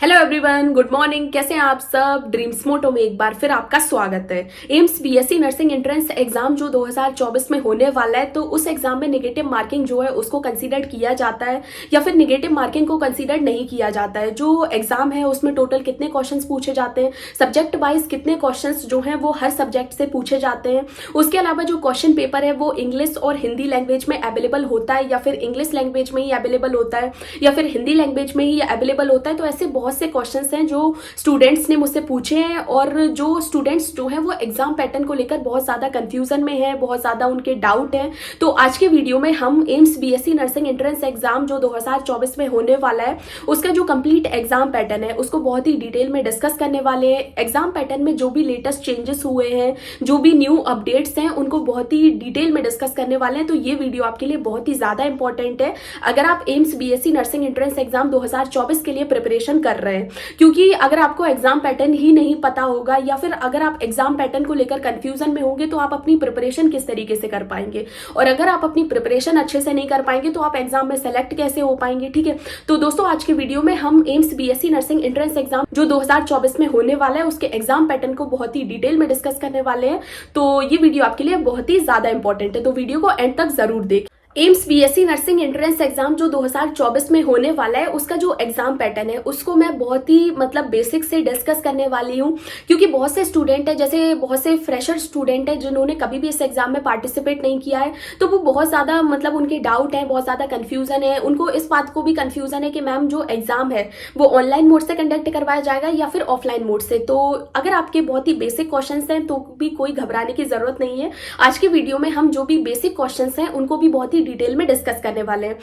Hello everyone, good morning. कैसे हैं आप सब। ड्रीम्स मोटो में एक बार फिर आपका स्वागत है। AIIMS BSc nursing entrance exam जो 2024 में होने वाला है, तो उस एग्जाम में नेगेटिव मार्किंग जो है उसको कंसीडर किया जाता है या फिर नेगेटिव मार्किंग को कंसीडर नहीं किया जाता है। जो एग्जाम है उसमें टोटल कितने क्वेश्चंस पूछे जाते हैं, सब्जेक्ट वाइज कितने क्वेश्चंस जो हैं वो हर सब्जेक्ट से पूछे जाते हैं। उसके अलावा जो क्वेश्चन पेपर है वो इंग्लिश और हिंदी लैंग्वेज में अवेलेबल होता है या फिर इंग्लिश लैंग्वेज में ही अवेलेबल होता है या फिर हिंदी लैंग्वेज में ही अवेलेबल होता है। तो ऐसे बहुत से क्वेश्चंस हैं जो स्टूडेंट्स ने मुझसे पूछे हैं और जो स्टूडेंट्स जो हैं वो एग्जाम पैटर्न को लेकर बहुत ज्यादा कंफ्यूजन में है, बहुत ज्यादा उनके डाउट हैं। तो आज के वीडियो में हम AIIMS BSc nursing entrance exam जो 2024 में होने वाला है उसका जो कंप्लीट एग्जाम पैटर्न है उसको बहुत ही डिटेल में डिस्कस करने वाले हैं। एग्जाम पैटर्न में जो भी लेटेस्ट चेंजेस हुए हैं, जो भी न्यू अपडेट्स हैं, उनको बहुत ही डिटेल में डिस्कस करने वाले हैं। तो ये वीडियो आपके लिए बहुत ही ज्यादा इंपॉर्टेंट है अगर आप AIIMS BSc nursing entrance exam 2024 के लिए प्रिपरेशन कर रहे हैं, क्योंकि अगर आपको एग्जाम पैटर्न ही नहीं पता होगा या फिर अगर आप एग्जाम पैटर्न को लेकर कंफ्यूजन में होंगे तो आप अपनी प्रिपरेशन किस तरीके से कर पाएंगे, और अगर आप अपनी प्रिपरेशन अच्छे से नहीं कर पाएंगे तो आप एग्जाम में सेलेक्ट कैसे हो पाएंगे। ठीक है, तो दोस्तों आज के वीडियो में हम AIIMS BSc nursing entrance exam जो 2024 में होने वाला है उसके एग्जाम पैटर्न को बहुत ही डिटेल में डिस्कस करने वाले हैं। तो ये वीडियो आपके लिए बहुत ही ज्यादा इंपॉर्टेंट है, तो वीडियो को एंड तक जरूर देखें। AIIMS BSc nursing entrance exam जो 2024 में होने वाला है उसका जो एग्जाम पैटर्न है उसको मैं बहुत ही बेसिक से डिस्कस करने वाली हूँ, क्योंकि बहुत से स्टूडेंट है, जैसे बहुत से फ्रेशर स्टूडेंट है जिन्होंने कभी भी इस एग्जाम में पार्टिसिपेट नहीं किया है, तो वो बहुत ज्यादा उनके डाउट है, बहुत ज्यादा कंफ्यूजन है। उनको इस बात को भी कंफ्यूजन है कि मैम जो एग्जाम है वो ऑनलाइन मोड से कंडक्ट करवाया जाएगा या फिर ऑफलाइन मोड से। तो अगर आपके बहुत ही बेसिक क्वेश्चन हैं तो भी कोई घबराने की जरूरत नहीं है। आज के वीडियो में हम जो भी बेसिक क्वेश्चन हैं उनको भी बहुत ही डिटेल में डिस्कस करने वाले हैं।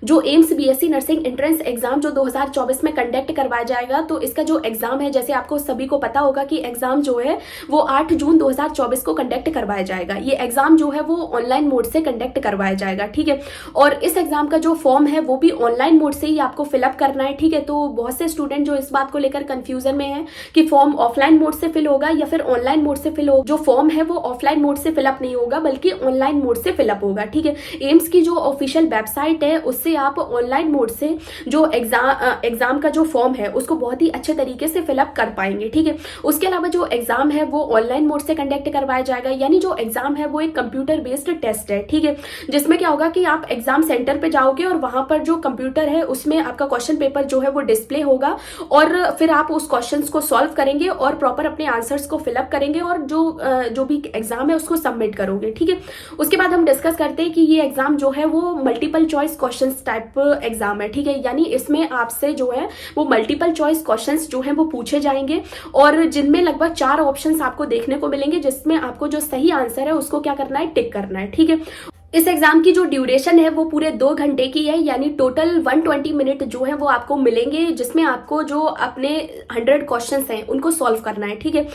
जो AIIMS BSc nursing entrance exam जो 2024 में कंडक्ट करवाया जाएगा, तो इसका जो एग्जाम है, जैसे आपको सभी को पता होगा कि एग्जाम जो है वो 8 जून 2024 को कंडक्ट करवाया जाएगा। ये एग्जाम जो है वो ऑनलाइन मोड से कंडक्ट करवाया जाएगा। ठीक है, और इस एग्जाम का जो फॉर्म है वो भी ऑनलाइन मोड से ही आपको फिलअप करना है। ठीक है, तो बहुत से स्टूडेंट जो इस बात को लेकर कंफ्यूजन में है कि फॉर्म ऑफलाइन मोड से फिल होगा या फिर ऑनलाइन मोड से फिल होगा। जो फॉर्म है वो ऑफलाइन मोड से फिलअप नहीं होगा बल्कि ऑनलाइन मोड से फिलअप होगा। ठीक है, एम्स की जो ऑफिशियल वेबसाइट है उससे आप ऑनलाइन मोड से जो एग्जाम का जो फॉर्म है उसको बहुत ही अच्छे तरीके से फिलअप कर पाएंगे। ठीक है, उसके अलावा जो एग्जाम है वो ऑनलाइन मोड से कंडक्ट करवाया जाएगा, यानी जो एग्जाम है वो एक कंप्यूटर बेस्ड टेस्ट है। ठीक है, जिसमें क्या होगा कि आप एग्जाम सेंटर पे जाओगे और वहां पर जो कंप्यूटर है उसमें आपका क्वेश्चन पेपर जो है वो डिस्प्ले होगा और फिर आप उस क्वेश्चंस को सॉल्व करेंगे और प्रॉपर अपने आंसर्स को फिलअप करेंगे और जो भी एग्जाम है उसको सबमिट करोगे। ठीक है, उसके बाद हम डिस्कस करते हैं कि ये एग्जाम जो है वो multiple choice questions type exam है। ठीक है, यानी इसमें आपसे जो है वो मल्टीपल चॉइस क्वेश्चंस जो है वो पूछे जाएंगे और जिनमें लगभग 4 ऑप्शंस आपको देखने को मिलेंगे, जिसमें आपको जो सही आंसर है उसको क्या करना है, टिक करना है। ठीक है, इस एग्जाम की जो ड्यूरेशन है वो पूरे 2 घंटे की है, यानी टोटल 120 मिनट जो है वो आपको मिलेंगे, जिसमें आपको जो अपने 100 क्वेश्चंस हैं उनको सॉल्व करना है। ठीक है,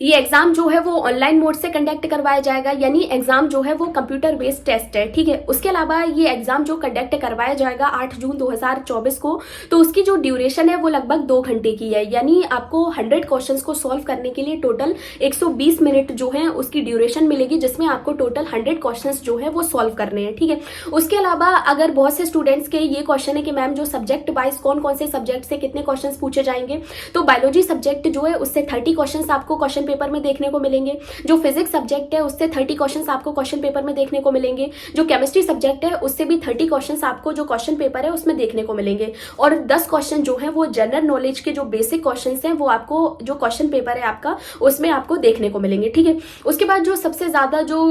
ये एग्जाम जो है वो ऑनलाइन मोड से कंडक्ट करवाया जाएगा, यानी एग्जाम जो है वो कंप्यूटर बेस्ड टेस्ट है। ठीक है, उसके अलावा ये एग्जाम जो कंडक्ट करवाया जाएगा 8 जून 2024 को, तो उसकी जो ड्यूरेशन है वो लगभग 2 घंटे की है, यानी आपको 100 क्वेश्चंस को सॉल्व करने के लिए टोटल 120 मिनट जो है उसकी ड्यूरेशन मिलेगी, जिसमें आपको टोटल 100 क्वेश्चंस जो है वो सॉल्व करने हैं। ठीक है, उसके अलावा अगर बहुत से स्टूडेंट्स के ये क्वेश्चन है कि मैम जो सब्जेक्ट वाइज कौन कौन से सब्जेक्ट से कितने क्वेश्चन पूछे जाएंगे, तो बायोलॉजी सब्जेक्ट जो है उससे 30 क्वेश्चन आपको क्वेश्चन पेपर में देखने को मिलेंगे। जो फिजिक्स सब्जेक्ट है उससे 30 क्वेश्चंस आपको क्वेश्चन पेपर में देखने को मिलेंगे। जो केमिस्ट्री सब्जेक्ट है उससे भी 30 क्वेश्चंस आपको जो क्वेश्चन पेपर है उसमें देखने को मिलेंगे और 10 क्वेश्चन जो है वो जनरल नॉलेज के जो बेसिक क्वेश्चंस हैं वो आपको जो क्वेश्चन पेपर है आपका उसमें आपको देखने को मिलेंगे। ठीक है, उसके बाद जो सबसे ज्यादा जो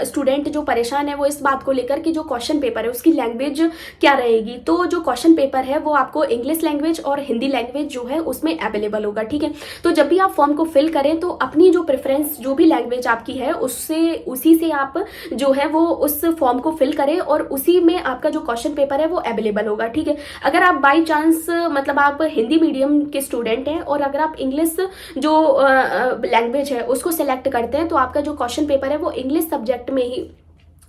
स्टूडेंट जो परेशान है वो इस बात को लेकर कि जो क्वेश्चन पेपर है उसकी लैंग्वेज क्या रहेगी, तो जो क्वेश्चन पेपर है वो आपको इंग्लिश लैंग्वेज और हिंदी लैंग्वेज जो है उसमें अवेलेबल होगा। ठीक है, तो जब भी आप फॉर्म को फिल करें तो अपनी जो प्रेफरेंस जो भी लैंग्वेज आपकी है उसी से आप जो है वो उस फॉर्म को फिल करें और उसी में आपका जो क्वेश्चन पेपर है वो अवेलेबल होगा। ठीक है, अगर आप बाय चांस आप हिंदी मीडियम के स्टूडेंट हैं और अगर आप इंग्लिश जो लैंग्वेज है उसको सिलेक्ट करते हैं तो आपका जो क्वेश्चन पेपर है वो इंग्लिश सब्जेक्ट में ही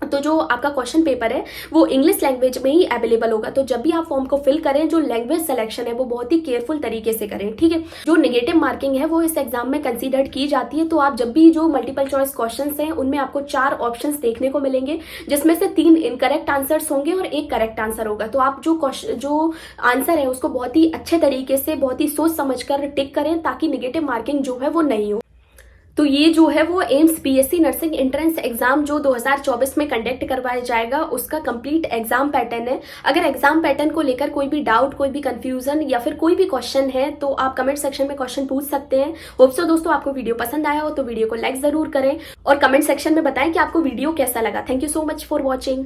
तो जो आपका क्वेश्चन पेपर है वो इंग्लिश लैंग्वेज में ही अवेलेबल होगा। तो जब भी आप फॉर्म को फिल करें, जो लैंग्वेज सिलेक्शन है वो बहुत ही केयरफुल तरीके से करें, ठीक है। जो नेगेटिव मार्किंग है वो इस एग्जाम में कंसीडर्ड की जाती है। तो आप जब भी जो मल्टीपल चॉइस क्वेश्चन हैं उनमें आपको 4 ऑप्शंस देखने को मिलेंगे, जिसमें से 3 इनकरेक्ट आंसर्स होंगे और 1 करेक्ट आंसर होगा। तो आप जो आंसर है उसको बहुत ही अच्छे तरीके से, बहुत ही सोच समझ कर टिक करें, ताकि नेगेटिव मार्किंग जो है वो नहीं हो। तो ये जो है वो AIIMS BSc nursing entrance exam जो 2024 में कंडक्ट करवाया जाएगा, उसका कंप्लीट एग्जाम पैटर्न है। अगर एग्जाम पैटर्न को लेकर कोई भी डाउट, कोई भी कंफ्यूजन या फिर कोई भी क्वेश्चन है तो आप कमेंट सेक्शन में क्वेश्चन पूछ सकते हैं। होप सो दोस्तों आपको वीडियो पसंद आया हो तो वीडियो को लाइक जरूर करें और कमेंट सेक्शन में बताएं कि आपको वीडियो कैसा लगा। Thank you so much for watching.